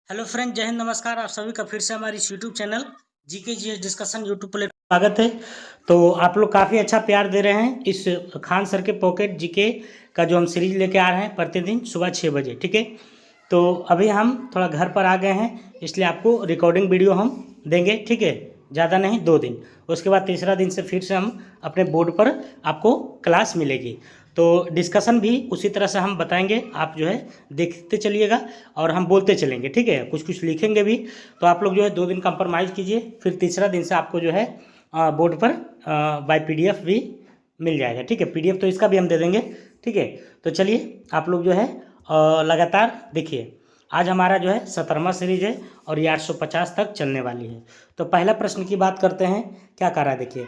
Hello friend, जय हिंद, नमस्कार। आप सभी का फिर से हमारी इस YouTube channel GK GS discussion YouTube पर स्वागत है। तो आप लोग काफ़ी अच्छा प्यार दे रहे हैं इस खान सर के पॉकेट जीके का जो हम सीरीज लेके आ रहे हैं प्रतिदिन सुबह 6 बजे। ठीक है, तो अभी हम थोड़ा घर पर आ गए हैं, इसलिए आपको रिकॉर्डिंग वीडियो हम देंगे। ठीक है, ज़्यादा नहीं, 2 दिन। उसके बाद तीसरा दिन से फिर से हम अपने बोर्ड पर आपको क्लास मिलेगी। तो डिस्कशन भी उसी तरह से हम बताएंगे, आप जो है देखते चलिएगा और हम बोलते चलेंगे। ठीक है, कुछ कुछ लिखेंगे भी। तो आप लोग जो है 2 दिन कंप्रोमाइज़ कीजिए, फिर तीसरा दिन से आपको जो है बोर्ड पर बाय पीडीएफ भी मिल जाएगा। ठीक है, पीडीएफ तो इसका भी हम दे देंगे। ठीक है, तो चलिए आप लोग जो है लगातार देखिए। आज हमारा जो है 17वां सीरीज है और ये 850 तक चलने वाली है। तो पहला प्रश्न की बात करते हैं, क्या कह रहा है देखिए।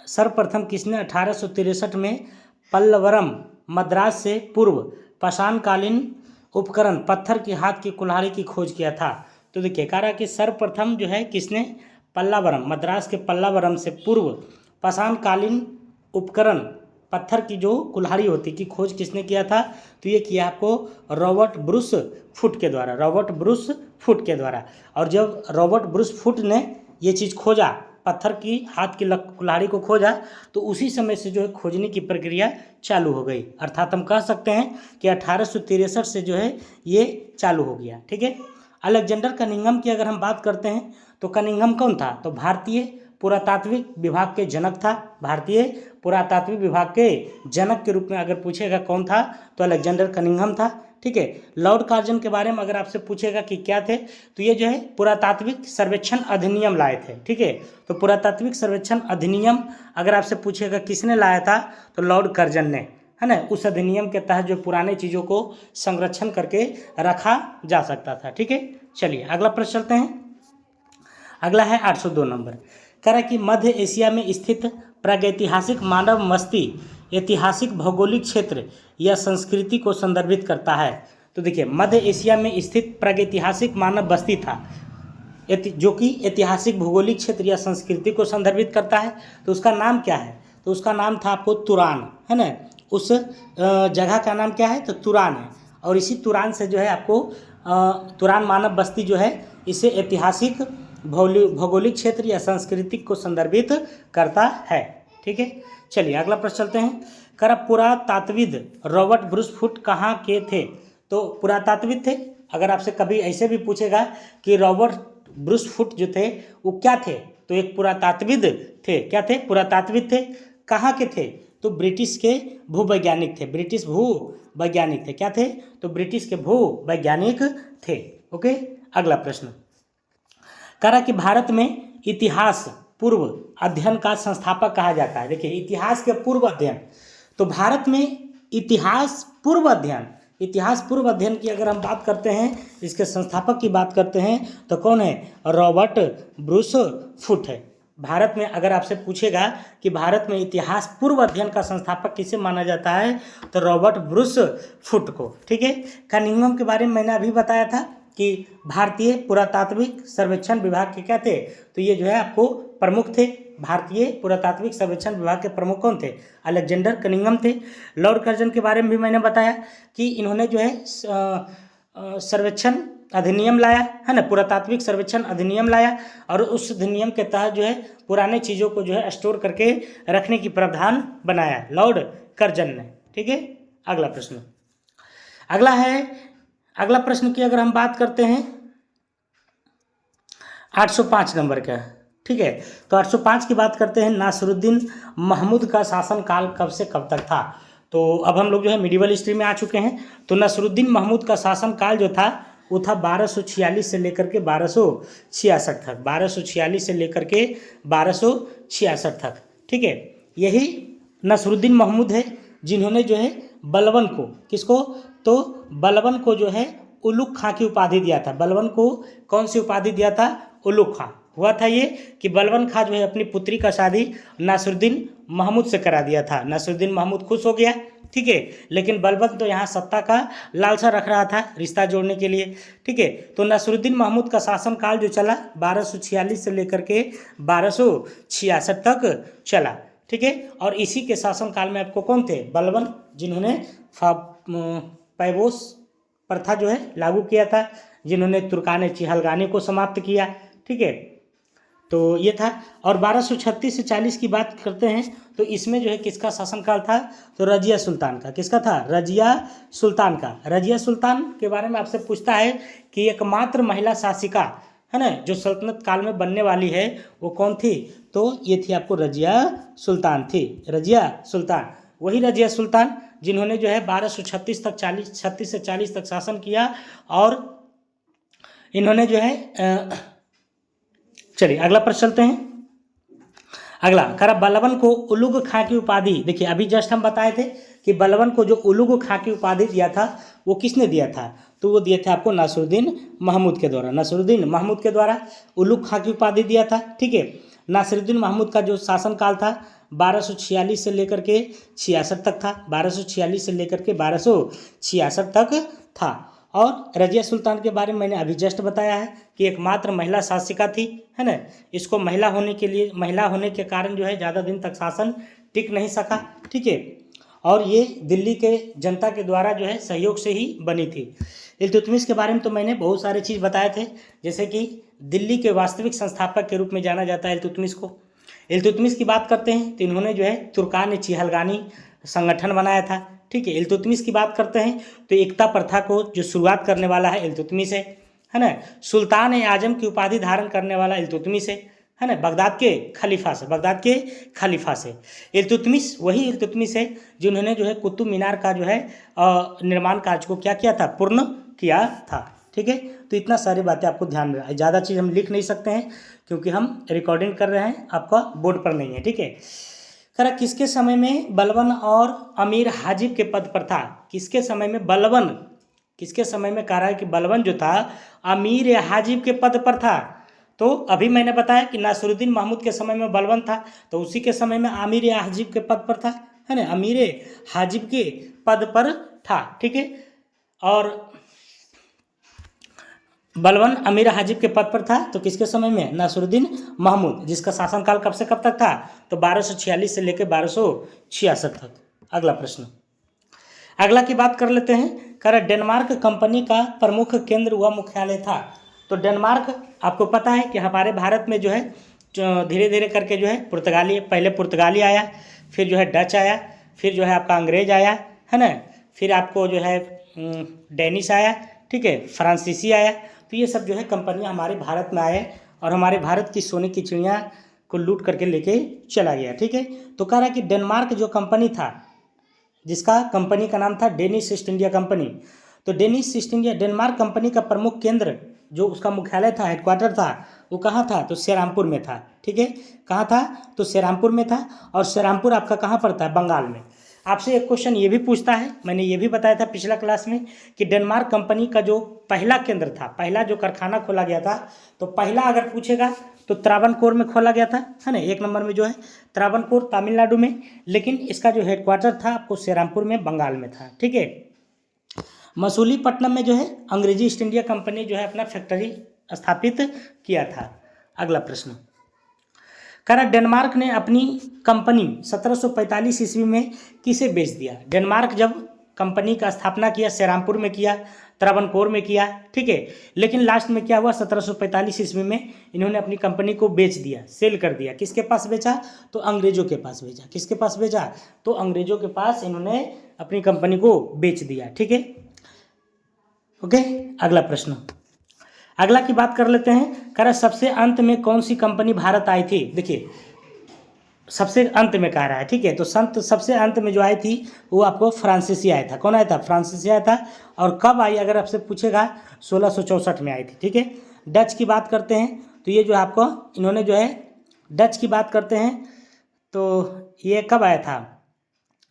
सर्वप्रथम किसने 1863 में पल्लवरम मद्रास से पूर्व पाषाणकालीन उपकरण पत्थर की हाथ की कुल्हाड़ी की खोज किया था। तो देखिए कह रहा है कि सर्वप्रथम जो है किसने पल्लावरम, मद्रास के पल्लावरम से पूर्व पाषाणकालीन उपकरण पत्थर की जो कुल्हाड़ी होती की खोज किसने किया था। तो ये किया आपको रॉबर्ट ब्रूस फुट के द्वारा, रॉबर्ट ब्रूस फुट के द्वारा। और जब रॉबर्ट ब्रूस फुट ने ये चीज़ खोजा, पत्थर की हाथ की कुल्हाड़ी को खोजा, तो उसी समय से जो है खोजने की प्रक्रिया चालू हो गई। अर्थात हम कह सकते हैं कि 1863 से जो है ये चालू हो गया। ठीक है, अलेक्जेंडर कनिंघम की अगर हम बात करते हैं तो कनिंघम कौन था। तो भारतीय पुरातात्विक विभाग के जनक था। भारतीय पुरातात्विक विभाग के जनक के रूप में अगर पूछेगा कौन था तो अलेक्जेंडर कनिंघम था। ठीक है, लॉर्ड कार्जन के बारे में अगर आपसे पूछेगा कि क्या थे, तो ये जो है पुरातात्विक सर्वेक्षण अधिनियम लाए थे। ठीक है, तो पुरातात्विक सर्वेक्षण अधिनियम अगर आपसे पूछेगा किसने लाया था, तो लॉर्ड कर्जन ने, है ना। उस अधिनियम के तहत जो पुराने चीज़ों को संरक्षण करके रखा जा सकता था। ठीक है, चलिए अगला प्रश्न चलते हैं। अगला है 802 नंबर। कह रहा है कि मध्य एशिया में स्थित प्रागैतिहासिक मानव बस्ती ऐतिहासिक भौगोलिक क्षेत्र या संस्कृति को संदर्भित करता है। तो देखिए मध्य एशिया में स्थित प्रागैतिहासिक मानव बस्ती था जो कि ऐतिहासिक भौगोलिक क्षेत्र या संस्कृति को संदर्भित करता है। तो उसका नाम क्या है। तो उसका नाम था आपको तुरान, है ना। उस जगह का नाम क्या है, तो तुरान है। और इसी तुरान से जो है आपको तुरान मानव बस्ती जो है इसे ऐतिहासिक भौगोलिक क्षेत्र या सांस्कृतिक को संदर्भित करता है। ठीक है, चलिए अगला प्रश्न चलते हैं। पुरातात्विद रॉबर्ट ब्रूस फुट कहाँ के थे। तो पुरातात्विद थे, अगर आपसे कभी ऐसे भी पूछेगा कि रॉबर्ट ब्रूस फुट जो थे वो क्या थे, तो एक पुरातात्विद थे। क्या थे, पुरातात्विद थे। कहाँ के थे, तो ब्रिटिश के भूवैज्ञानिक थे। ब्रिटिश भूवैज्ञानिक थे। क्या थे, तो ब्रिटिश के भूवैज्ञानिक थे। ओके, अगला प्रश्न कह रहा कि भारत में इतिहास पूर्व अध्ययन का संस्थापक कहा जाता है। देखिए इतिहास के पूर्व अध्ययन, तो भारत में इतिहास पूर्व अध्ययन की अगर हम बात करते हैं, इसके संस्थापक की बात करते हैं, तो कौन है, रॉबर्ट ब्रूस फुट है। भारत में अगर आपसे पूछेगा कि भारत में इतिहास पूर्व अध्ययन का संस्थापक किसे माना जाता है, तो रॉबर्ट ब्रूस फुट को। ठीक है, कनिंघम के बारे में मैंने अभी बताया था कि भारतीय पुरातात्विक सर्वेक्षण विभाग के क्या थे, तो ये जो है आपको प्रमुख थे। भारतीय पुरातात्विक सर्वेक्षण विभाग के प्रमुख कौन थे, अलेक्जेंडर कनिंघम थे। लॉर्ड कर्जन के बारे में भी मैंने बताया कि इन्होंने जो है सर्वेक्षण अधिनियम लाया, है ना, पुरातात्विक सर्वेक्षण अधिनियम लाया। और उस अधिनियम के तहत जो है पुराने चीज़ों को जो है स्टोर करके रखने की प्रावधान बनाया लॉर्ड कर्जन ने। ठीक है, अगला प्रश्न की अगर हम बात करते हैं 805 नंबर का। ठीक है, तो 805 की बात करते हैं। नासिरुद्दीन महमूद का शासनकाल कब से कब तक था। तो अब हम लोग जो है मिडिवल हिस्ट्री में आ चुके हैं। तो नासिरुद्दीन महमूद का शासनकाल जो था वो था 1246 से लेकर के 1266 तक। 1246 से लेकर के 1266 तक। ठीक है, यही नासिरुद्दीन महमूद है जिन्होंने जो है बलबन को, किसको, तो बलबन को जो है उलुग खां की उपाधि दिया था। बलबन को कौन सी उपाधि दिया था, उलुग खां। हुआ था ये कि बलबन खां जो है अपनी पुत्री का शादी नासिरुद्दीन महमूद से करा दिया था। नासिरुद्दीन महमूद खुश हो गया। ठीक है, लेकिन बलबन तो यहाँ सत्ता का लालसा रख रहा था रिश्ता जोड़ने के लिए। ठीक है, तो नासिरुद्दीन महमूद का शासनकाल जो चला 1246 से लेकर के 1266 तक चला। ठीक है, और इसी के शासनकाल में आपको कौन थे, बलबन, जिन्होंने पैबोस प्रथा जो है लागू किया था, जिन्होंने तुर्कान चिहलगानी को समाप्त किया। ठीक है, तो ये था। और 1236 से 40 की बात करते हैं तो इसमें जो है किसका शासनकाल था, तो रजिया सुल्तान का। किसका था, रजिया सुल्तान का। रजिया सुल्तान के बारे में आपसे पूछता है कि एकमात्र महिला शासिका है ना जो सल्तनत काल में बनने वाली है वो कौन थी, तो ये थी आपको रजिया सुल्तान थी। रजिया सुल्तान, वही रजिया सुल्तान जिन्होंने जो है 1236 तक 36 से 40 तक शासन किया। और इन्होंने जो है चलिए अगला प्रश्न चलते हैं। अगला करा बलबन को उलुग खां की उपाधि, देखिए अभी जस्ट हम बताए थे कि बलबन को जो उलुग खां की उपाधि दिया था वो किसने दिया था, तो वो दिया था आपको नासिरुद्दीन महमूद के द्वारा। नासिरुद्दीन महमूद के द्वारा उलुग खां की उपाधि दिया था। ठीक है, नासिरुद्दीन महमूद का जो शासनकाल था 1246 से लेकर के 66 तक था। 1246 से लेकर के 1266 तक था। और रजिया सुल्तान के बारे में मैंने अभी जस्ट बताया है कि एकमात्र महिला शासिका थी, है ना। इसको महिला होने के कारण जो है ज़्यादा दिन तक शासन टिक नहीं सका। ठीक है, और ये दिल्ली के जनता के द्वारा जो है सहयोग से ही बनी थी। इल्तुतमिश के बारे में तो मैंने बहुत सारे चीज़ बताए थे, जैसे कि दिल्ली के वास्तविक संस्थापक के रूप में जाना जाता है इल्तुतमिश को। इल्तुतमिश की बात करते हैं तो इन्होंने जो है तुर्कान चिहलगानी संगठन बनाया था। ठीक है, इल्तुतमिश की बात करते हैं तो एकता प्रथा को जो शुरुआत करने वाला है इल्तुतमिश है ना। सुल्तान आजम की उपाधि धारण करने वाला इल्तुतमिश है ना, बगदाद के खलीफा से। इल्तुतमिश वही इल्तुतमिश है जिन्होंने जो है कुतुब मीनार का जो है निर्माण कार्य को क्या किया था, पूर्ण किया था। ठीक है, तो इतना सारी बातें आपको ध्यान में, ज़्यादा चीज़ हम लिख नहीं सकते हैं क्योंकि हम रिकॉर्डिंग कर रहे हैं, आपका बोर्ड पर नहीं है। ठीक है, करा किसके समय में बलबन और अमीर हाजिब के पद पर था। किसके समय में बलबन, किसके समय में कह रहा है कि बलबन जो था अमीर हाजिब के पद पर था। तो अभी मैंने बताया कि नासिरुद्दीन महमूद के समय में बलबन था, तो उसी के समय में अमीर हाजिब के पद पर था, है ना, अमीर हाजिब के पद पर था। ठीक है, और बलबन अमीर हाजिब के पद पर था तो किसके समय में, नासिरुद्दीन महमूद, जिसका शासनकाल कब से कब तक था, तो 1246 से लेकर 1266 तक। अगला प्रश्न, अगला की बात कर लेते हैं। कर डेनमार्क कंपनी का प्रमुख केंद्र व मुख्यालय था। तो डेनमार्क आपको पता है कि हमारे भारत में जो है धीरे धीरे करके जो है पहले पुर्तगाली आया, फिर जो है डच आया, फिर जो है आपका अंग्रेज आया, है ना, फिर आपको जो है डेनिश आया, ठीक है, फ्रांसीसी आया। तो ये सब जो है कंपनियां हमारे भारत में आए और हमारे भारत की सोने की चिड़िया को लूट करके लेके चला गया। ठीक है, तो कह रहा है कि डेनमार्क जो कंपनी था, जिसका कंपनी का नाम था डेनिश ईस्ट इंडिया कंपनी, तो Danish east India Denmark company का प्रमुख केंद्र जो उसका मुख्यालय था, हेडक्वार्टर था, वो कहाँ था, तो श्रीरामपुर में था। ठीक है, कहाँ था, तो श्रीरामपुर में था। और श्रीरामपुर आपका कहाँ पड़ता है, बंगाल में। आपसे एक क्वेश्चन ये भी पूछता है, मैंने ये भी बताया था पिछला क्लास में कि डेनमार्क कंपनी का जो पहला केंद्र था, पहला जो कारखाना खोला गया था, तो पहला अगर पूछेगा तो त्रावणकोर में खोला गया था, है ना, 1 नंबर में जो है त्रावणकोर तमिलनाडु में, लेकिन इसका जो हेडक्वार्टर था आपको श्रीरामपुर में बंगाल में था। ठीक है, मसूलीपट्टनम में जो है अंग्रेजी ईस्ट इंडिया कंपनी जो है अपना फैक्ट्री स्थापित किया था। अगला प्रश्न, कह रहा डेनमार्क ने अपनी कंपनी 1745 ईस्वी में किसे बेच दिया। डेनमार्क जब कंपनी का स्थापना किया, श्रीरामपुर में किया, त्रावणकोर में किया, ठीक है, लेकिन लास्ट में क्या हुआ, 1745 ईस्वी में इन्होंने अपनी कंपनी को बेच दिया, सेल कर दिया। किसके पास बेचा, तो अंग्रेजों के पास बेचा। किसके पास बेचा, तो अंग्रेजों के पास इन्होंने अपनी कंपनी को बेच दिया। ठीक है, ओके। अगला प्रश्न, अगला की बात कर लेते हैं। कह रहा सबसे अंत में कौन सी कंपनी भारत आई थी। देखिए सबसे अंत में कह रहा है, ठीक है, तो सबसे अंत में जो आई थी वो आपको फ्रांसीसी आया था। कौन आया था, फ्रांसीसी आया था। और कब आई अगर आपसे पूछेगा, 1664 में आई थी। ठीक है, डच की बात करते हैं तो ये जो आपको इन्होंने जो है डच की बात करते हैं तो ये कब आया था,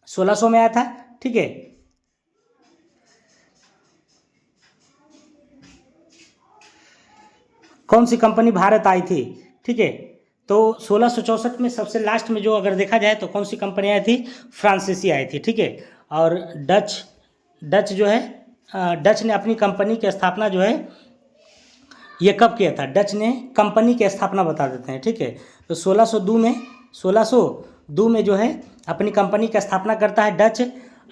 1600 में आया था। ठीक है, कौन सी कंपनी भारत आई थी। ठीक है, तो 1664 में सबसे लास्ट में जो अगर देखा जाए तो कौन सी कंपनी आई थी, फ्रांसीसी आई थी। ठीक है, और डच जो है डच ने अपनी कंपनी की स्थापना जो है ये कब किया था, डच ने कंपनी की स्थापना बता देते हैं। ठीक है, तो 1602 में जो है अपनी कंपनी की स्थापना करता है डच।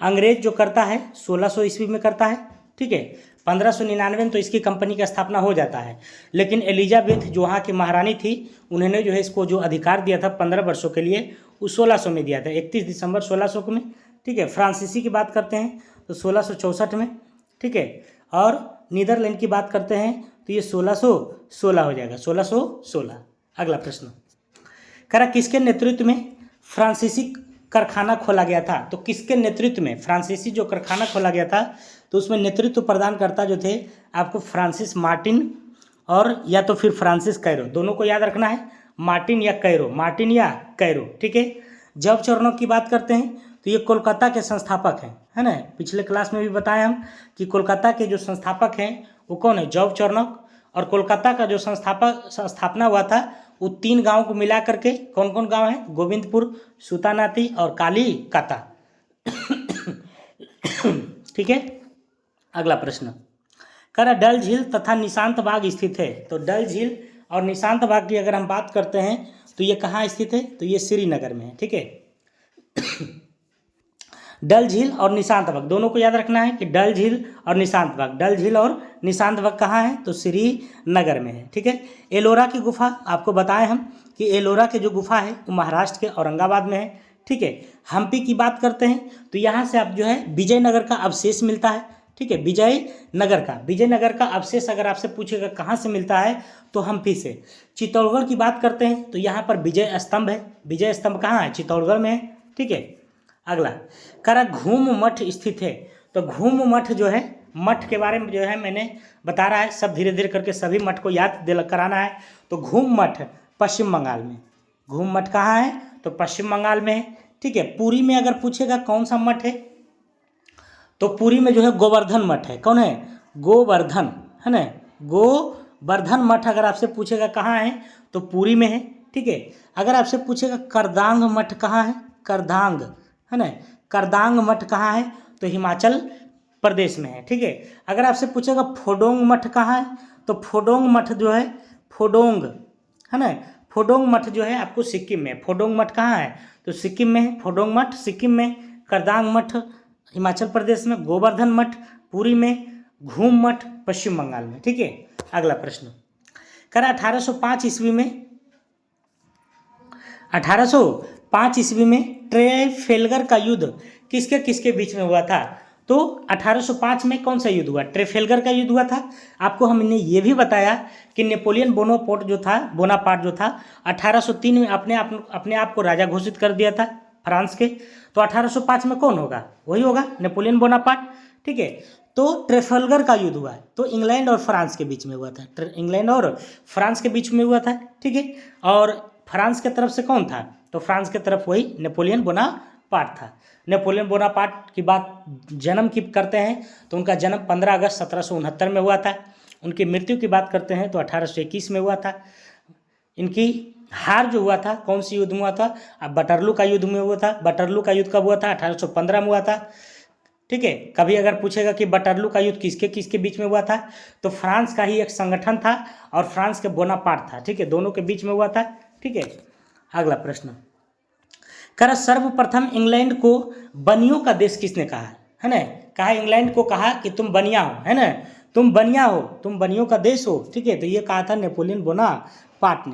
अंग्रेज जो करता है 1600 ईस्वी में करता है। ठीक है। 1599 में तो इसकी कंपनी की स्थापना हो जाता है, लेकिन एलिजाबेथ जो वहाँ की महारानी थी, उन्होंने जो है इसको जो अधिकार दिया था 15 वर्षों के लिए, वो 1600 में दिया था, 31 दिसंबर 1600 में, ठीक है। फ्रांसीसी की बात करते हैं तो 1664 में, ठीक है। और नीदरलैंड की बात करते हैं तो ये 1616 हो जाएगा, 1616। अगला प्रश्न, करा किसके नेतृत्व में फ्रांसीसी कारखाना खोला गया था? तो किसके नेतृत्व में फ्रांसीसी जो कारखाना खोला गया था, तो उसमें नेतृत्व प्रदानकर्ता जो थे आपको फ्रांसिस मार्टिन और या तो फिर फ्रांसिस कैरो, दोनों को याद रखना है, मार्टिन या कैरो, मार्टिन या कैरो, ठीक है। जॉब चौर्नोक की बात करते हैं तो ये कोलकाता के संस्थापक हैं, है ना। पिछले क्लास में भी बताया हम कि कोलकाता के जो संस्थापक हैं वो कौन है, जॉब चौर्नोक। और कोलकाता का जो स्थापना हुआ था वो 3 गाँव को मिला करके, कौन कौन गांव है, गोविंदपुर, सुतानाती और कालीकाता, ठीक है। अगला प्रश्न, करा डल झील तथा निशांत बाग स्थित है? तो डल झील और निशांत बाग की अगर हम बात करते हैं तो ये कहाँ स्थित है, तो ये श्रीनगर में है, ठीक है। डल झील और निशांत बाग दोनों को याद रखना है कि डल झील और निशांत बाग, डल झील और निशांत बाग कहाँ है, तो श्रीनगर में है, ठीक है। एलोरा की गुफा आपको बताएं हम कि एलोरा की जो गुफा है वो महाराष्ट्र के औरंगाबाद में है, ठीक है। हम्पी की बात करते हैं तो यहाँ से आप जो है विजयनगर का अवशेष मिलता है, ठीक है। विजयनगर का अवशेष अगर आपसे पूछेगा कहाँ से मिलता है तो हम्पी से। चित्तौड़गढ़ की बात करते हैं तो यहाँ पर विजय स्तंभ है, विजय स्तंभ कहाँ है, चित्तौड़गढ़ में है, ठीक है। अगला, करा घूम मठ स्थित है? तो घूम मठ जो है, मठ के बारे में जो है मैंने बता रहा है, सब धीरे धीरे करके सभी मठ को याद कराना है। तो घूम मठ पश्चिम बंगाल में, घूम मठ कहाँ है, तो पश्चिम बंगाल में है, ठीक है। पुरी में अगर पूछेगा कौन सा मठ है, तो पुरी में जो है गोवर्धन मठ है, कौन है, गोवर्धन, है ना। गोवर्धन मठ अगर आपसे पूछेगा कहाँ है तो पुरी में है, ठीक है। अगर आपसे पूछेगा करदांग मठ कहाँ है, करदांग, है ना, करदांग मठ कहाँ है तो हिमाचल प्रदेश में है, ठीक है। अगर आपसे पूछेगा फोडोंग मठ कहाँ है तो फोडोंग मठ जो है, फोडोंग, है ना, फोडोंग मठ जो है आपको सिक्किम में। फोडोंग मठ कहाँ है तो सिक्किम में है, फोडोंग मठ सिक्किम में, करदांग मठ हिमाचल प्रदेश में, गोवर्धन मठ पुरी में, घूम मठ पश्चिम बंगाल में, ठीक है। अगला प्रश्न, करा 1805 ईस्वी में ट्रेफेलगर का युद्ध किसके किसके बीच में हुआ था? तो 1805 में कौन सा युद्ध हुआ, ट्रेफेलगर का युद्ध हुआ था। आपको हमने ये भी बताया कि नेपोलियन बोनापार्ट जो था 1803 में अपने आप को राजा घोषित कर दिया था फ्रांस के। तो 1805 में कौन होगा, वही होगा नेपोलियन बोनापार्ट, ठीक है। तो ट्रेफेलगर का युद्ध हुआ तो इंग्लैंड और फ्रांस के बीच में हुआ था, इंग्लैंड और फ्रांस के बीच में हुआ था, ठीक है। और फ्रांस के तरफ से कौन था, तो फ्रांस के तरफ वही नेपोलियन बोनापार्ट था। नेपोलियन बोनापार्ट की बात जन्म की करते हैं तो उनका जन्म 15 अगस्त 1769 में हुआ था। उनकी मृत्यु की बात करते हैं तो 1821 में हुआ था। इनकी हार जो हुआ था कौन सी युद्ध में हुआ था, अब बटरलू का युद्ध में हुआ था। बटरलू का युद्ध कब हुआ था, 1815 में हुआ था, ठीक है। कभी अगर पूछेगा कि बटरलू का युद्ध किसके किसके बीच में हुआ था तो फ्रांस का ही एक संगठन था और फ्रांस के बोनापार्ट था, ठीक है, दोनों के बीच में हुआ था, ठीक है। अगला प्रश्न, करा सर्वप्रथम इंग्लैंड को बनियों का देश किसने कहा है ना, कहा इंग्लैंड को कहा कि तुम बनिया हो, है ना, तुम बनिया हो, तुम बनियों का देश हो, ठीक है। तो ये कहा था नेपोलियन बोनापार्ट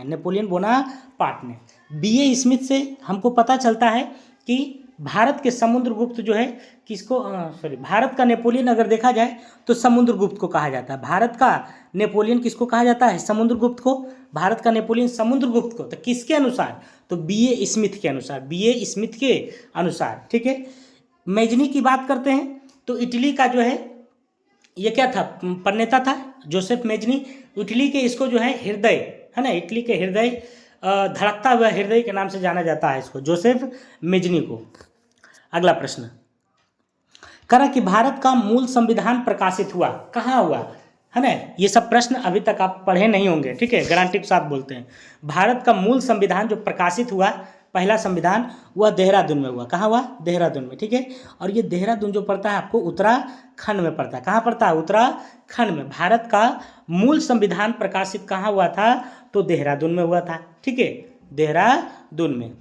ने। बीए स्मिथ से हमको पता चलता है कि भारत के समुद्रगुप्त जो है किसको, भारत का नेपोलियन अगर देखा जाए तो समुद्रगुप्त को कहा जाता है। भारत का नेपोलियन किसको कहा जाता है, समुद्रगुप्त को। भारत का नेपोलियन समुद्रगुप्त को, तो किसके अनुसार, तो बीए स्मिथ के अनुसार, ठीक है। मेजनी की बात करते हैं तो इटली का जो है ये क्या था, प्रणेता था जोसेफ मेजनी। इटली के इसको जो है हृदय, है ना, इटली के हृदय, धड़कता हुआ हृदय के नाम से जाना जाता है इसको, जोसेफ मेजनी को। अगला प्रश्न, करा कि भारत का मूल संविधान प्रकाशित हुआ कहाँ हुआ, है ना। ये सब प्रश्न अभी तक आप पढ़े नहीं होंगे, ठीक है, गारंटी के साथ बोलते हैं। भारत का मूल संविधान जो प्रकाशित हुआ, पहला संविधान, वह देहरादून में हुआ। कहाँ हुआ, देहरादून में, ठीक है। और ये देहरादून जो पड़ता है आपको उत्तराखंड में पड़ता है। कहाँ पड़ता है, उत्तराखंड में। भारत का मूल संविधान प्रकाशित कहाँ हुआ था, तो देहरादून में हुआ था, ठीक है, देहरादून में।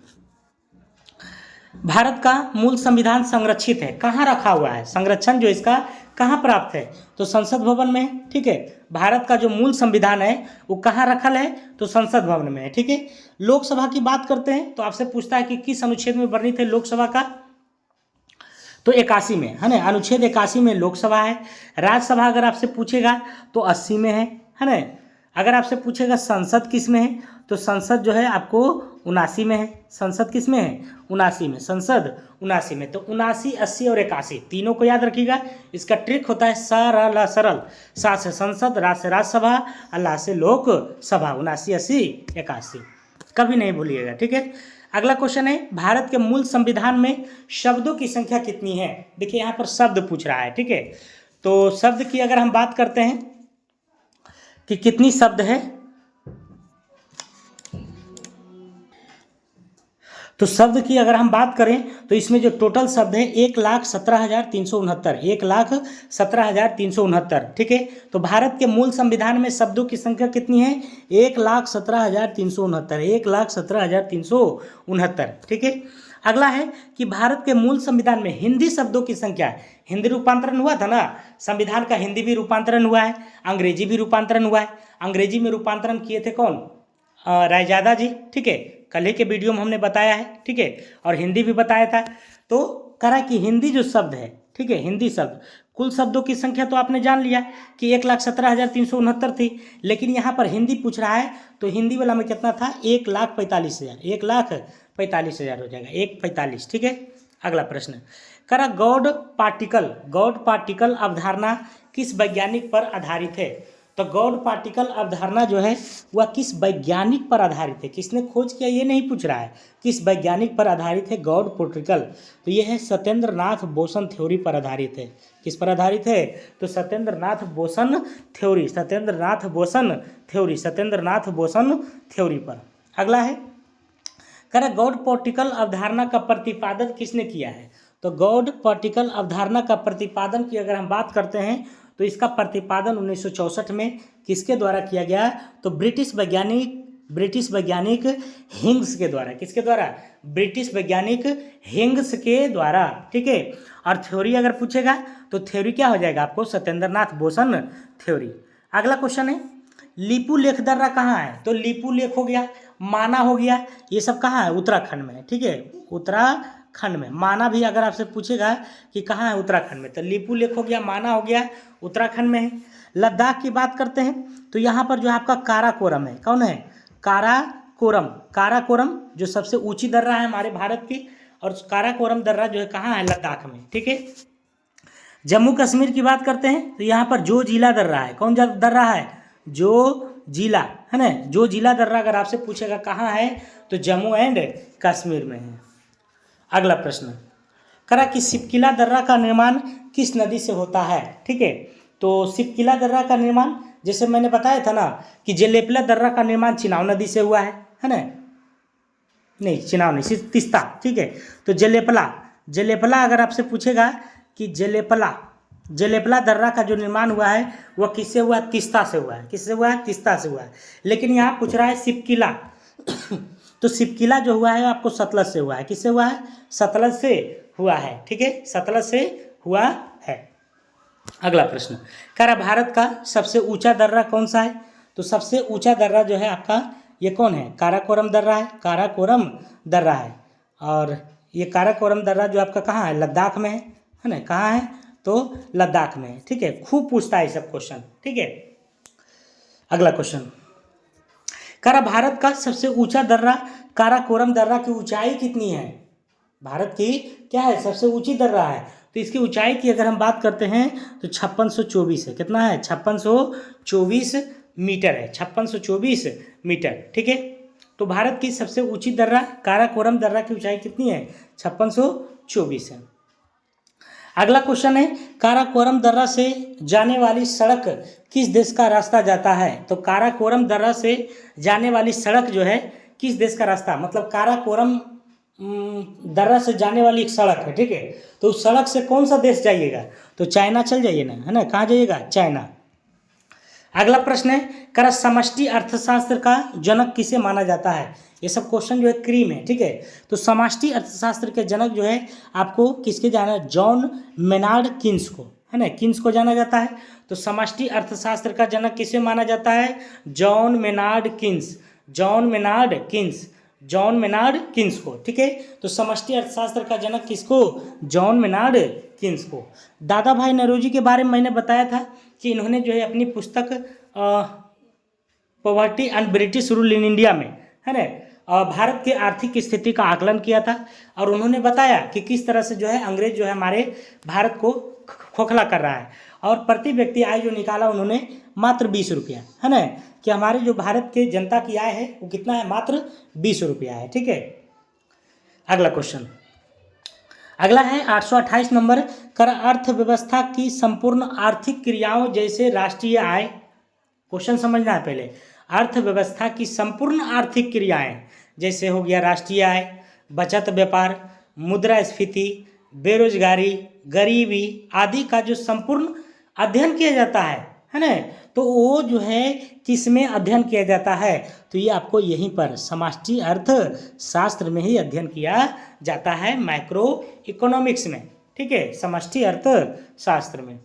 भारत का मूल संविधान संरक्षित है, कहाँ रखा हुआ है, संरक्षण जो इसका कहाँ प्राप्त है? तो संसद भवन में है। ठीक है, भारत का जो मूल संविधान है वो कहाँ रखल है? तो संसद भवन में है। ठीक है, लोकसभा की बात करते हैं तो आपसे पूछता है कि किस अनुच्छेद में वर्णित है लोकसभा का? तो 81 में, है ना, अनुच्छेद 81 में लोकसभा है। राज्यसभा अगर आपसे पूछेगा तो 80 में है ना। अगर आपसे पूछेगा संसद किस में है, तो संसद जो है आपको 79 में है। संसद किस में है? 79 में, संसद 79 में। तो 79, 80 और 81 तीनों को याद रखिएगा। इसका ट्रिक होता है सरल सरल, सा से संसद, रा से राज्यसभा, अल्लाह से लोकसभा, 79, 80, 81, कभी नहीं भूलिएगा। ठीक है, अगला क्वेश्चन है, भारत के मूल संविधान में शब्दों की संख्या कितनी है? देखिए यहाँ पर शब्द पूछ रहा है। ठीक है, तो शब्द की अगर हम बात करते हैं कि कितनी शब्द है, तो शब्द की अगर हम बात करें तो इसमें जो टोटल शब्द है 1,17,369, 1,17,369। ठीक है, तो भारत के मूल संविधान में शब्दों की संख्या कितनी है? 1,17,369, 1,17,369। ठीक है, अगला है कि भारत के मूल संविधान में हिंदी शब्दों की संख्या, हिंदी रूपांतरण हुआ था ना, संविधान का हिंदी भी रूपांतरण हुआ है, अंग्रेजी भी रूपांतरण हुआ है। अंग्रेजी में रूपांतरण किए थे कौन? रायजादा जी। ठीक है, कल ही के वीडियो में हमने बताया है। ठीक है, और हिंदी भी बताया था। तो करा कि हिंदी जो शब्द है, ठीक है, हिंदी शब्द, कुल शब्दों की संख्या तो आपने जान लिया कि 1,17,369 थी, लेकिन यहाँ पर हिंदी पूछ रहा है तो हिंदी वाला में कितना था? 1,45,000, 1,45,000 हो जाएगा, 1,45। ठीक है, अगला प्रश्न करा, गॉड पार्टिकल अवधारणा किस वैज्ञानिक पर आधारित है? तो गॉड पार्टिकल अवधारणा जो है वह किस वैज्ञानिक पर आधारित है? किसने खोज किया ये नहीं पूछ रहा है, किस वैज्ञानिक पर आधारित है गॉड पार्टिकल? तो यह है सत्येंद्र नाथ बोसन थ्योरी पर आधारित है। किस पर आधारित है? तो Satyendra Nath boson theory, Satyendra Nath boson theory पर। अगला है, कह रहा गॉड पार्टिकल अवधारणा का प्रतिपादन किसने किया है? तो गॉड पार्टिकल अवधारणा का प्रतिपादन की अगर हम बात करते हैं तो इसका प्रतिपादन 1964 में किसके द्वारा किया गया? तो ब्रिटिश वैज्ञानिक हिंग्स के द्वारा। किसके द्वारा? ब्रिटिश वैज्ञानिक हिंग्स के द्वारा। ठीक है, और थ्योरी अगर पूछेगा तो थ्योरी क्या हो जाएगा आपको? Satyendra Nath boson theory. अगला क्वेश्चन है, लीपू लेख दर्रा कहाँ है? तो लीपू लेख हो गया, माना हो गया, ये सब कहाँ है? उत्तराखंड में। ठीक है, उत्तराखंड में। माना भी अगर आपसे पूछेगा कि कहाँ है? उत्तराखंड में। तो लीपू लेख हो गया, माना हो गया, उत्तराखंड में है। लद्दाख की बात करते हैं तो यहाँ पर जो आपका काराकोरम है, कौन है? काराकोरम जो सबसे ऊंची दर्रा है हमारे भारत की, और काराकोरम दर्रा जो है कहाँ है? लद्दाख में। ठीक है, जम्मू कश्मीर की बात करते हैं तो यहाँ पर जो जिला दर्रा है, कौन दर्रा है? जो जिला, है ना, जो जिला दर्रा अगर आपसे पूछेगा कहाँ है तो जम्मू एंड कश्मीर में है। अगला प्रश्न करा कि सिपकिला दर्रा का निर्माण किस नदी से होता है? ठीक है, तो सिपकिला दर्रा का निर्माण जैसे मैंने बताया था ना कि जेलेपला दर्रा का निर्माण चिनाब नदी से हुआ है ना? नहीं, चिनाब नहीं, सिर्फ तीस्ता। ठीक है, तो जेलेपला अगर आपसे पूछेगा कि जेलेपला दर्रा का जो निर्माण हुआ है वह किससे हुआ? तीस्ता से हुआ है। किससे हुआ है? तीस्ता से हुआ है। लेकिन यहाँ पूछ रहा है सिपकिला तो सिपकिला जो हुआ है आपको सतलज से हुआ है। किससे हुआ है? सतलज से हुआ है। ठीक है, सतलज से हुआ है। अगला प्रश्न कह रहा भारत का सबसे ऊंचा दर्रा कौन सा है? तो सबसे ऊंचा दर्रा जो है आपका ये कौन है? काराकोरम दर्रा है, काराकोरम दर्रा है। और ये काराकोरम दर्रा जो आपका कहाँ है? लद्दाख में है ना? कहाँ है? तो लद्दाख में है। ठीक है, खूब पूछता है सब क्वेश्चन। ठीक है, अगला क्वेश्चन कह रहा भारत का सबसे ऊंचा दर्रा काराकोरम दर्रा की ऊंचाई कितनी है? भारत की क्या है? सबसे ऊंची दर्रा है। तो इसकी ऊंचाई की अगर हम बात करते हैं तो 5624 है। कितना है? 5624 मीटर है, 5624 मीटर। ठीक है, तो भारत की सबसे ऊंची दर्रा काराकोरम दर्रा की ऊंचाई कितनी है? 5624 है। अगला क्वेश्चन है, काराकोरम दर्रा से जाने वाली सड़क किस देश का रास्ता जाता है? तो काराकोरम दर्रा से जाने वाली सड़क जो है किस देश का रास्ता, मतलब काराकोरम दर्रा से जाने वाली एक सड़क है। ठीक है, तो उस सड़क से कौन सा देश जाइएगा? तो चाइना चल जाइए ना, है ना? कहाँ जाइएगा? चाइना। अगला प्रश्न है, कर समष्टि अर्थशास्त्र का जनक किसे माना जाता है? ये सब क्वेश्चन जो है क्रीम है। ठीक है, तो समष्टि अर्थशास्त्र के जनक जो है आपको किसके जाना है? जॉन मेनार्ड कीन्स को। है ना, किन्स को जाना जाता है। तो समष्टि अर्थशास्त्र का जनक किसे माना जाता है, John Maynard Keynes, John Maynard Keynes, John Maynard Keynes को, ठीक है। तो समष्टि अर्थशास्त्र का जनक किसको, जॉन मेनार्ड किन्स को। दादा भाई नौरोजी के बारे में मैंने बताया था कि इन्होंने जो है अपनी पुस्तक poverty and British rule in India में, है ना, भारत के आर्थिक स्थिति का आकलन किया था और उन्होंने बताया कि किस तरह से जो है अंग्रेज जो है हमारे भारत को खोखला कर रहा है। और प्रति व्यक्ति आय जो निकाला उन्होंने मात्र 20 रुपया, है ना, कि हमारे जो भारत के जनता की आय है वो कितना है, मात्र 20 रुपया है, ठीक है। अगला क्वेश्चन, अगला है 828 नंबर, कर अर्थव्यवस्था की संपूर्ण आर्थिक क्रियाओं जैसे राष्ट्रीय आय, क्वेश्चन समझना है पहले, अर्थव्यवस्था की संपूर्ण आर्थिक क्रियाएं जैसे हो गया राष्ट्रीय आय, बचत व्यापार, मुद्रास्फीति, बेरोजगारी, गरीबी आदि का जो संपूर्ण अध्ययन किया जाता है ना, तो वो जो है किस में अध्ययन किया जाता है, तो ये आपको यहीं पर समष्टि अर्थशास्त्र में ही अध्ययन किया जाता है, माइक्रो इकोनॉमिक्स में, ठीक है, समष्टि अर्थशास्त्र में।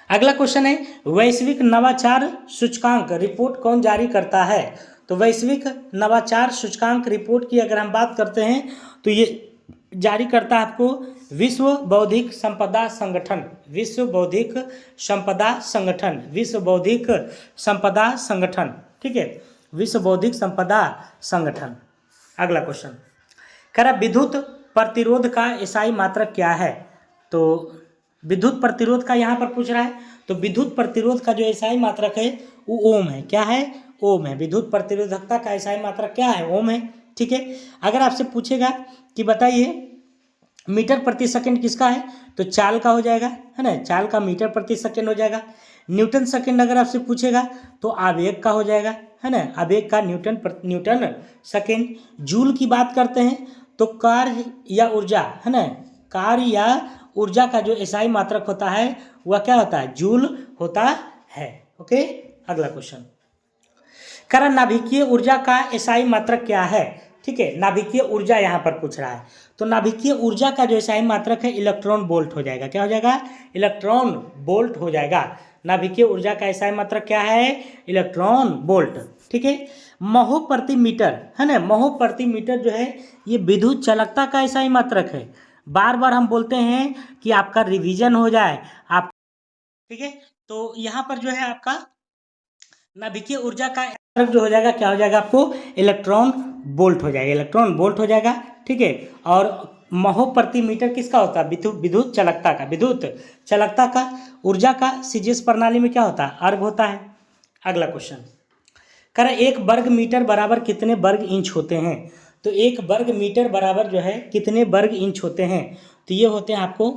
अगला क्वेश्चन है, वैश्विक नवाचार सूचकांक रिपोर्ट कौन जारी करता है। तो वैश्विक नवाचार सूचकांक रिपोर्ट की अगर हम बात करते हैं तो ये जारी करता है आपको विश्व बौद्धिक संपदा संगठन, विश्व बौद्धिक संपदा संगठन, विश्व बौद्धिक संपदा संगठन, ठीक है, विश्व बौद्धिक संपदा संगठन। अगला क्वेश्चन, करा विद्युत प्रतिरोध का ईसाई मात्रक क्या है। तो विद्युत प्रतिरोध का यहाँ पर पूछ रहा है, तो विद्युत प्रतिरोध का जो ईसाई मात्रक है वो ओम है, क्या है, ओम है। विद्युत प्रतिरोधकता का ईसाई मात्रक क्या है, ओम है, ठीक है। अगर आपसे पूछेगा कि बताइए मीटर प्रति सेकंड किसका है, तो चाल का हो जाएगा, है ना, चाल का मीटर प्रति सेकंड हो जाएगा। न्यूटन सेकंड अगर आपसे पूछेगा तो आवेग का हो जाएगा, है ना, आवेग का न्यूटन सेकंड। जूल की बात करते हैं तो कार्य या ऊर्जा, है ना, कार्य या ऊर्जा का जो एसआई मात्रक होता है वह क्या होता है, जूल होता है, ओके। अगला क्वेश्चन, करा नाभिकीय ऊर्जा का एसआई मात्रक क्या है, ठीक है, नाभिकीय ऊर्जा यहाँ पर पूछ रहा है। तो नाभिकीय ऊर्जा का जो एसआई मात्रक है इलेक्ट्रॉन वोल्ट हो जाएगा, क्या हो जाएगा, इलेक्ट्रॉन वोल्ट हो जाएगा। नाभिकीय ऊर्जा का एसआई मात्रक क्या है, इलेक्ट्रॉन वोल्ट, ठीक है। महो प्रति मीटर, है ना, महो प्रति मीटर जो है ये विद्युत चालकता का एसआई मात्रक है। बार बार हम बोलते हैं कि आपका रिवीजन हो जाए आप, ठीक है। तो यहाँ पर जो है आपका नाभिकीय ऊर्जा का जो हो जाएगा क्या हो जाएगा, आपको इलेक्ट्रॉन वोल्ट हो जाएगा, इलेक्ट्रॉन वोल्ट हो जाएगा, ठीक है। और महो प्रति मीटर किसका होता है, विद्युत चालकता का, विद्युत चालकता का। ऊर्जा का सीजीएस प्रणाली में क्या होता है, अर्ग होता है। अगला क्वेश्चन, करें एक वर्ग मीटर बराबर कितने वर्ग इंच होते हैं। तो एक वर्ग मीटर बराबर जो है कितने वर्ग इंच होते हैं, तो ये होते हैं आपको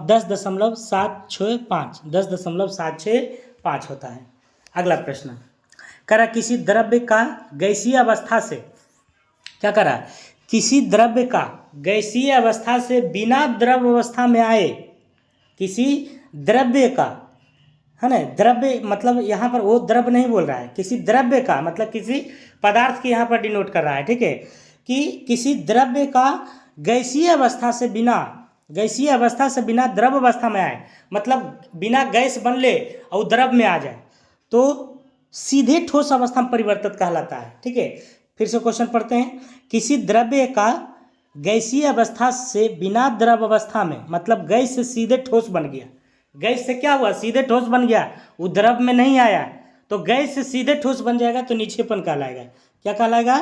10.765, 10.765 होता है। अगला प्रश्न, करा किसी द्रव्य का गैसीय अवस्था से, क्या करा, किसी द्रव्य का गैसीय अवस्था से बिना द्रव अवस्था में आए, किसी द्रव्य का, है ना, द्रव्य मतलब यहाँ पर वो द्रव्य नहीं बोल रहा है, किसी द्रव्य का मतलब किसी पदार्थ की यहाँ पर डिनोट कर रहा है, ठीक है, कि किसी द्रव्य का गैसीय अवस्था से बिना द्रव अवस्था में आए, मतलब बिना गैस बन ले और द्रव में आ जाए तो सीधे ठोस अवस्था में परिवर्तित कहलाता है, ठीक है। फिर से क्वेश्चन पढ़ते हैं, किसी द्रव्य का गैसीय अवस्था से बिना द्रव अवस्था में, मतलब गैस से सीधे ठोस बन गया, गैस से क्या हुआ, सीधे ठोस बन गया, वो द्रव में नहीं आया, तो गैस से सीधे ठोस बन जाएगा तो निक्षेपण कहलाएगा, क्या कहलाएगा,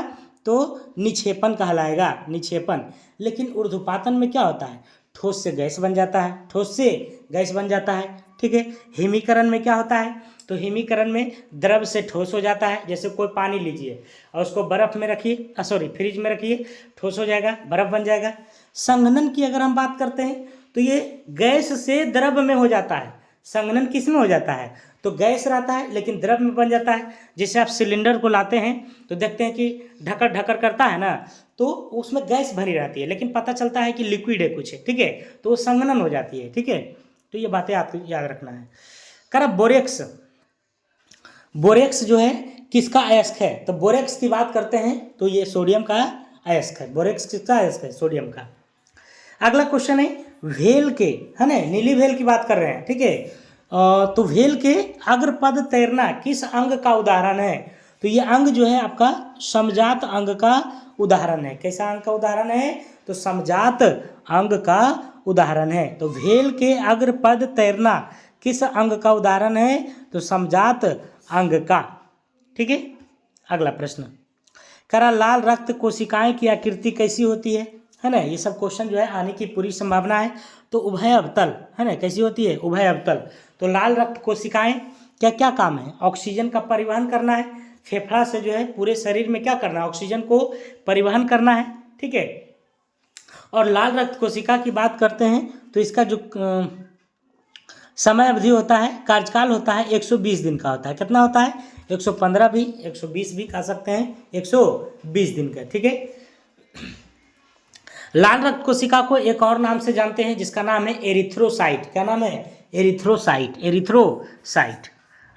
तो निक्षेपण कहलाएगा, निक्षेपण। लेकिन ऊर्ध्वपातन में क्या होता है, ठोस से गैस बन जाता है, ठोस से गैस बन जाता है, ठीक है। हिमीकरण में क्या होता है, तो हिमीकरण में द्रव से ठोस हो जाता है, जैसे कोई पानी लीजिए और उसको बर्फ में रखिए, फ्रिज में रखिए, ठोस हो जाएगा, बर्फ बन जाएगा। संघनन की अगर हम बात करते हैं तो ये गैस से द्रव में हो जाता है। संघनन किस में हो जाता है, तो गैस रहता है लेकिन द्रव में बन जाता है। जैसे आप सिलेंडर को लाते हैं तो देखते हैं कि ढकर ढकर करता है ना, तो उसमें गैस भरी रहती है लेकिन पता चलता है कि लिक्विड है कुछ, ठीक है, तो वो संघनन हो जाती है, ठीक है। तो ये बातें आपको याद रखना है। कर बोरेक्स, बोरेक्स जो है किसका अयस्क है, तो बोरेक्स की बात करते हैं तो ये सोडियम का अयस्क है, बोरेक्स किसका अयस्क है, सोडियम का। अगला क्वेश्चन है, भेल के, है ना, नीली भेल की बात कर रहे हैं, ठीक है। तो भेल के अग्रपद तैरना किस अंग का उदाहरण है? तो ये अंग जो है आपका समजात अंग का उदाहरण है। कैसा अंग का उदाहरण है? तो समजात अंग का उदाहरण है। तो भेल के अग्रपद तैरना किस अंग का उदाहरण है? तो समजात अंग का, ठीक है। अगला प्रश्न, करा लाल रक्त कोशिकाएं की आकृति कैसी होती है ना। ये सब क्वेश्चन जो है आने की पूरी संभावना है। तो उभय अवतल, है ना, कैसी होती है? उभय अवतल। तो लाल रक्त कोशिकाएं क्या क्या काम है? ऑक्सीजन का परिवहन करना है, फेफड़ा से जो है पूरे शरीर में क्या करना है? ऑक्सीजन को परिवहन करना है, ठीक है। और लाल रक्त कोशिका की बात करते हैं तो इसका जो समय अवधि होता है, कार्यकाल होता है 120 दिन का होता है। कितना होता है? 115 भी, 120 भी कह सकते हैं, 120 दिन का, ठीक है। लाल रक्त कोशिका को एक और नाम से जानते हैं जिसका नाम है एरिथ्रोसाइट। क्या नाम है? Erythrocyte, erythrocyte.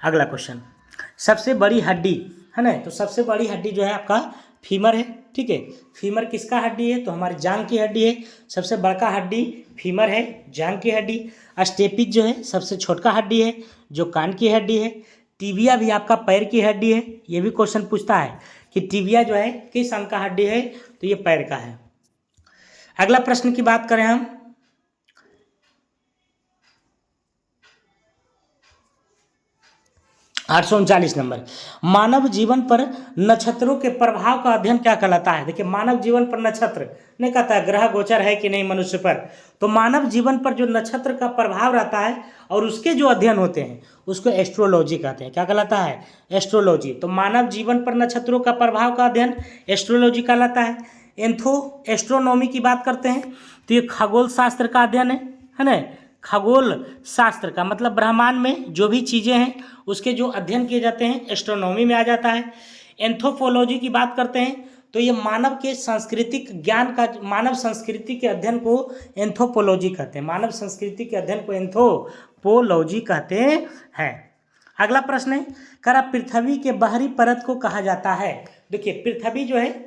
अगला क्वेश्चन, सबसे बड़ी हड्डी, है ना। तो सबसे बड़ी हड्डी जो है आपका फीमर है, ठीक है। फीमर किसका हड्डी है? तो हमारी जांग की हड्डी है। सबसे बड़का हड्डी फीमर है, जांग की हड्डी। स्टेपिज जो है सबसे छोटका हड्डी है, जो कान की हड्डी है। टीबिया भी आपका पैर की हड्डी है। ये भी क्वेश्चन पूछता है कि टीबिया जो है किस अंग का हड्डी है? तो ये पैर का है। अगला प्रश्न की बात करें हम, 839 नंबर, मानव जीवन पर नक्षत्रों के प्रभाव का अध्ययन क्या कहलाता है? देखिए, मानव जीवन पर नक्षत्र नहीं कहता है ग्रह गोचर है कि नहीं मनुष्य पर। तो मानव जीवन पर जो नक्षत्र का प्रभाव रहता है और उसके जो अध्ययन होते हैं उसको एस्ट्रोलॉजी कहते हैं। क्या कहलाता है? एस्ट्रोलॉजी। तो मानव जीवन पर नक्षत्रों का प्रभाव का अध्ययन एस्ट्रोलॉजी कहलाता है। एस्ट्रोनॉमी की बात करते हैं तो ये खगोल शास्त्र का अध्ययन है ना। खगोल शास्त्र का मतलब ब्रह्मांड में जो भी चीज़ें हैं उसके जो अध्ययन किए जाते हैं एस्ट्रोनॉमी में आ जाता है। एंथ्रोपोलॉजी की बात करते हैं तो ये मानव के सांस्कृतिक ज्ञान का, मानव संस्कृति के अध्ययन को एंथ्रोपोलॉजी कहते हैं। मानव संस्कृति के अध्ययन को एंथ्रोपोलॉजी कहते हैं। अगला प्रश्न है, करा पृथ्वी के बाहरी परत को कहा जाता है? देखिए, पृथ्वी जो है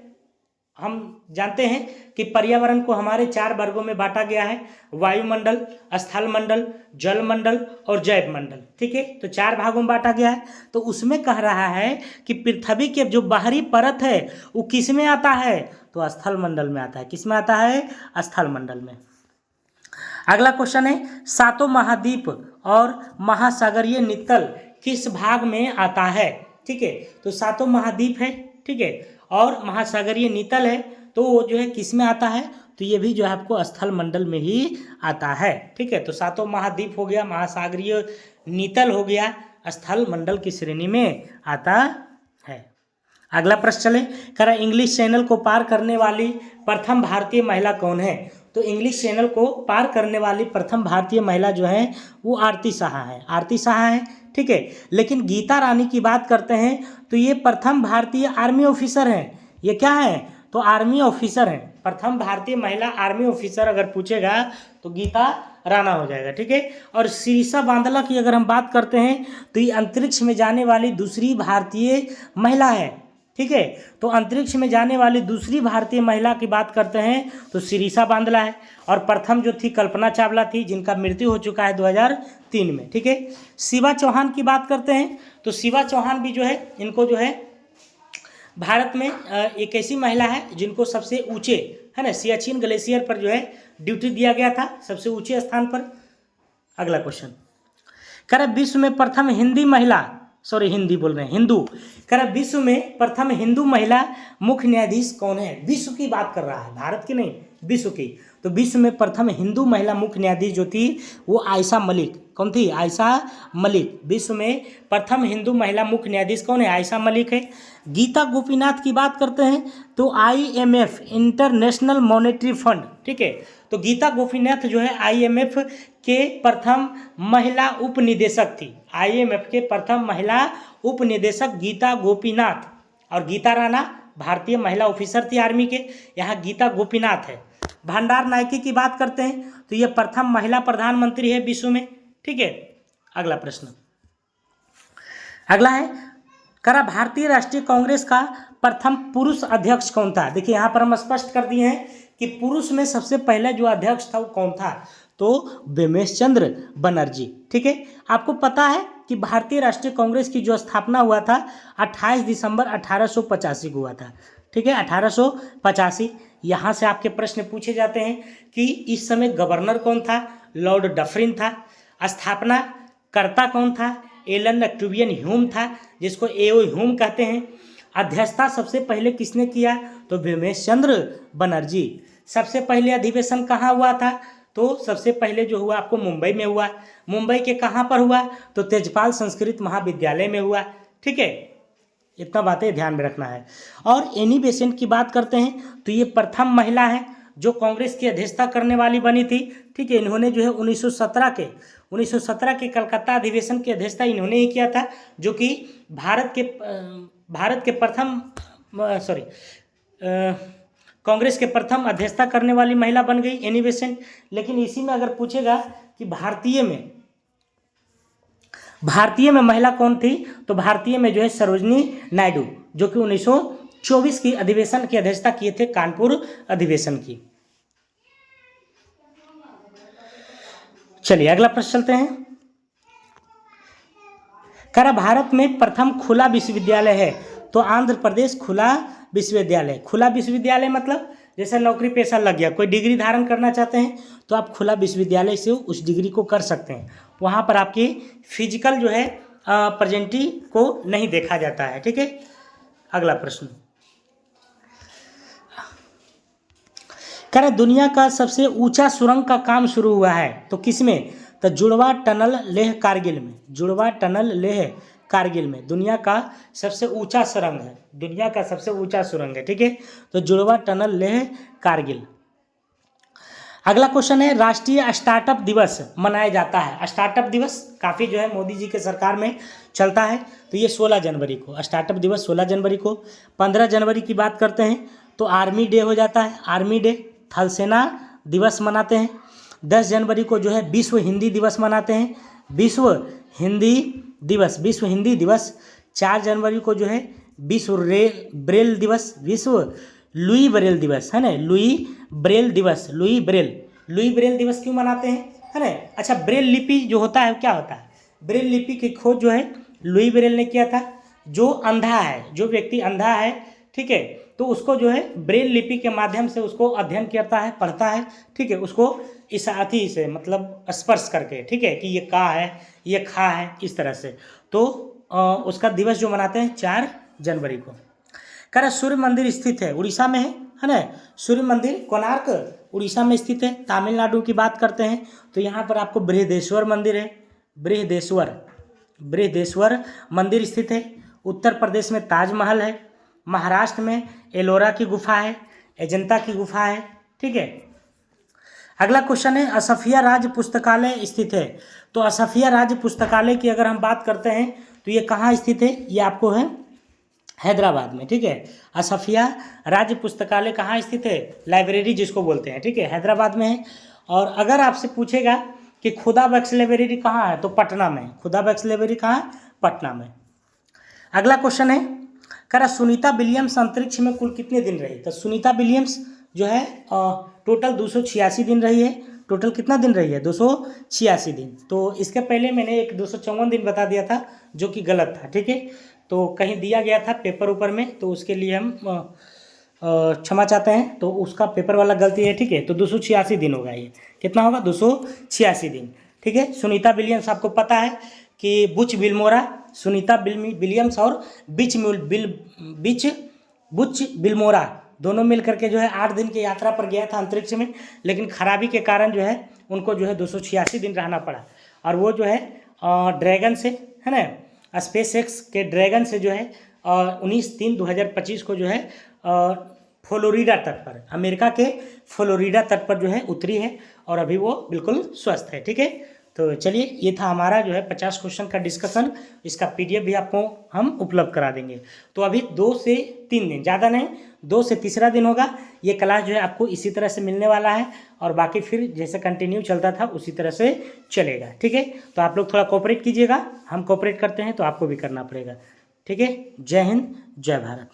हम जानते हैं कि पर्यावरण को हमारे 4 वर्गों में बांटा गया है, वायुमंडल, स्थल मंडल, जल मंडल और जैव मंडल, ठीक है। तो 4 भागों में बांटा गया है। तो उसमें कह रहा है कि पृथ्वी के जो बाहरी परत है वो किस में आता है? तो स्थल मंडल में आता है। किस में आता है? स्थल मंडल में। अगला क्वेश्चन है, 7 महाद्वीप और महासागरीय नितल किस भाग में आता है? ठीक है, तो 7 महाद्वीप है, ठीक है, और महासागरीय नितल है, तो वो जो है किस में आता है? तो ये भी जो है आपको स्थल मंडल में ही आता है, ठीक है। तो 7 महाद्वीप हो गया, महासागरीय नितल हो गया, स्थल मंडल की श्रेणी में आता है। अगला प्रश्न चले, करा इंग्लिश चैनल को पार करने वाली प्रथम भारतीय महिला कौन है? तो इंग्लिश चैनल को पार करने वाली प्रथम भारतीय महिला जो है वो आरती साहा है। आरती साहा है, ठीक है। लेकिन गीता रानी की बात करते हैं तो ये प्रथम भारतीय आर्मी ऑफिसर हैं। ये क्या है? तो आर्मी ऑफिसर हैं। प्रथम भारतीय महिला आर्मी ऑफिसर अगर पूछेगा तो गीता राणा हो जाएगा, ठीक है। और शिरीषा बांदला की अगर हम बात करते हैं तो ये अंतरिक्ष में जाने वाली दूसरी भारतीय महिला है, ठीक है। तो अंतरिक्ष में जाने वाली दूसरी भारतीय महिला की बात करते हैं तो शिरीषा बांदला है। और प्रथम जो थी कल्पना चावला थी, जिनका मृत्यु हो चुका है 2003 में, ठीक है। शिवा चौहान की बात करते हैं तो शिवा चौहान भी जो है, इनको जो है भारत में एक ऐसी महिला है जिनको सबसे ऊंचे, है ना, सियाचिन ग्लेशियर पर जो है ड्यूटी दिया गया था, सबसे ऊंचे स्थान पर। अगला क्वेश्चन, कर विश्व में प्रथम हिंदी महिला, हिंदी बोल रहे हैं, हिंदू, कर विश्व में प्रथम हिंदू महिला मुख्य न्यायाधीश कौन है? विश्व की बात कर रहा है, भारत की नहीं, विश्व की। तो विश्व में प्रथम हिंदू महिला मुख्य न्यायाधीश जो थी वो आयशा मलिक। कौन थी? आयशा मलिक। विश्व में प्रथम हिंदू महिला मुख्य न्यायाधीश कौन है? आयशा मलिक है। गीता गोपीनाथ की बात करते हैं तो IMF, इंटरनेशनल मॉनेटरी फंड, ठीक है। तो गीता गोपीनाथ जो है IMF के प्रथम महिला उपनिदेशक थी। IMF के प्रथम महिला उपनिदेशक गीता गोपीनाथ। और गीता राणा भारतीय महिला ऑफिसर थी आर्मी के, यहाँ गीता गोपीनाथ है। भंडार नायकी की बात करते हैं तो ये प्रथम महिला प्रधानमंत्री है विश्व में, ठीक है। अगला प्रश्न, अगला है, करा भारतीय राष्ट्रीय कांग्रेस का प्रथम पुरुष अध्यक्ष कौन था? देखिए, यहाँ पर हम स्पष्ट कर दिए हैं कि पुरुष में सबसे पहले जो अध्यक्ष था वो कौन था? तो बिमेश चंद्र बनर्जी। ठीक है, आपको पता है कि भारतीय राष्ट्रीय कांग्रेस की जो स्थापना हुआ था 28 दिसंबर 1885 को हुआ था। ठीक है, 1885। यहाँ से आपके प्रश्न पूछे जाते हैं कि इस समय गवर्नर कौन था, लॉर्ड डफरिन था। स्थापना कर्ता कौन था, एलन एक्टूबियन ह्यूम था, जिसको एओ ह्यूम कहते हैं। अध्यक्षता सबसे पहले किसने किया, तो बिमेश चंद्र बनर्जी। सबसे पहले अधिवेशन कहाँ हुआ था, तो सबसे पहले जो हुआ आपको मुंबई में हुआ। मुंबई के कहाँ पर हुआ, तो तेजपाल संस्कृत महाविद्यालय में हुआ। ठीक है, इतना बातें ध्यान में रखना है। और एनी बेसेंट की बात करते हैं तो ये प्रथम महिला है जो कांग्रेस की अध्यक्षता करने वाली बनी थी। ठीक है, इन्होंने जो है 1917 के कलकत्ता अधिवेशन की अध्यक्षता इन्होंने ही किया था, जो कि भारत के प्रथम कांग्रेस के प्रथम अध्यक्षता करने वाली महिला बन गई एनी बेसेंट। लेकिन इसी में अगर पूछेगा कि भारतीय में महिला कौन थी, तो भारतीय में जो है सरोजनी नायडू, जो कि 1924 की अधिवेशन की अध्यक्षता किए थे, कानपुर अधिवेशन की। चलिए अगला प्रश्न चलते हैं। कह भारत में प्रथम खुला विश्वविद्यालय है, तो आंध्र प्रदेश खुला विश्वविद्यालय। खुला विश्वविद्यालय मतलब जैसे नौकरी पेशा लग गया, कोई डिग्री धारण करना चाहते हैं तो आप खुला विश्वविद्यालय से उस डिग्री को कर सकते हैं। वहाँ पर आपकी फिजिकल जो है प्रेजेंटी को नहीं देखा जाता है। ठीक है, अगला प्रश्न। कह रहे दुनिया का सबसे ऊंचा सुरंग का काम शुरू हुआ है, तो किसमें, तो जुड़वा टनल लेह कारगिल में। जुड़वा टनल लेह कारगिल में दुनिया का सबसे ऊंचा सुरंग है, दुनिया का सबसे ऊंचा सुरंग है। ठीक है, तो जुड़वा टनल लेह कारगिल। अगला क्वेश्चन है, राष्ट्रीय स्टार्टअप दिवस मनाया जाता है। स्टार्टअप दिवस काफ़ी जो है मोदी जी के सरकार में चलता है, तो ये 16 जनवरी को स्टार्टअप दिवस 16 जनवरी को। 15 जनवरी की बात करते हैं तो आर्मी डे हो जाता है, आर्मी डे। थल सेना दिवस मनाते हैं। 10 जनवरी को जो है विश्व हिंदी दिवस मनाते हैं, विश्व हिंदी दिवस। 4 जनवरी को जो है विश्व ब्रेल दिवस, विश्व लुई ब्रेल दिवस है ना, लुई ब्रेल दिवस क्यों मनाते हैं, है ना। अच्छा, ब्रेल लिपि जो होता है क्या होता है, ब्रेल लिपि की खोज जो है लुई ब्रेल ने किया था। जो अंधा है, जो व्यक्ति अंधा है, ठीक है, तो उसको जो है ब्रेल लिपि के माध्यम से उसको अध्ययन करता है, पढ़ता है। ठीक है, उसको इस अथी से मतलब स्पर्श करके, ठीक है, कि ये का है, ये खा है, इस तरह से। तो उसका दिवस जो मनाते हैं 4 जनवरी को। कह रहे सूर्य मंदिर स्थित है, उड़ीसा में है ना। सूर्य मंदिर कोणार्क उड़ीसा में स्थित है। तमिलनाडु की बात करते हैं तो यहाँ पर आपको बृहदेश्वर मंदिर है, बृहदेश्वर मंदिर स्थित है। उत्तर प्रदेश में ताजमहल है। महाराष्ट्र में एलोरा की गुफा है, अजंता की गुफा है। ठीक है, अगला क्वेश्चन है, असफिया राज्य पुस्तकालय स्थित है। तो असफिया राज्य पुस्तकालय की अगर हम बात करते हैं तो ये कहाँ स्थित है, ये आपको है हैदराबाद में। ठीक है, असफिया राज्य पुस्तकालय कहाँ स्थित है, लाइब्रेरी जिसको बोलते हैं, ठीक है, हैदराबाद में है। और अगर आपसे पूछेगा कि खुदा बख्श लाइब्रेरी कहाँ है, तो पटना में। खुदा बख्श लाइब्रेरी कहाँ, पटना में। अगला क्वेश्चन है, कह रहा सुनीता विलियम्स अंतरिक्ष में कुल कितने दिन रही। तो सुनीता विलियम्स जो है टोटल 286 दिन रही है। टोटल कितना दिन रही है, 286 दिन। तो इसके पहले मैंने एक 254 दिन बता दिया था, जो कि गलत था। ठीक है, तो कहीं दिया गया था पेपर ऊपर में, तो उसके लिए हम क्षमा चाहते हैं, तो उसका पेपर वाला गलती है। ठीक है, तो 286 दिन होगा, ये कितना होगा, 286 दिन। ठीक है, सुनीता विलियम्स आपको पता है कि बुच बिल्मोरा, सुनीता विलियम्स और बुच बिल्मोरा दोनों मिल करके जो है 8 दिन की यात्रा पर गया था अंतरिक्ष में, लेकिन खराबी के कारण जो है उनको जो है 286 दिन रहना पड़ा। और वो जो है ड्रैगन से, है ना, स्पेस एक्स के ड्रैगन से जो है 19/3/2025 को जो है फ्लोरिडा तट पर, अमेरिका के फ्लोरिडा तट पर जो है उतरी है, और अभी वो बिल्कुल स्वस्थ है। ठीक है, तो चलिए, ये था हमारा जो है 50 क्वेश्चन का डिस्कशन। इसका PDF भी आपको हम उपलब्ध करा देंगे। तो अभी 2 से 3 दिन, ज़्यादा नहीं, 2 से तीसरा दिन होगा ये क्लास जो है आपको इसी तरह से मिलने वाला है, और बाकी फिर जैसे कंटिन्यू चलता था उसी तरह से चलेगा। ठीक है, तो आप लोग थोड़ा कोऑपरेट कीजिएगा, हम कोऑपरेट करते हैं तो आपको भी करना पड़ेगा। ठीक है, जय हिंद, जय भारत।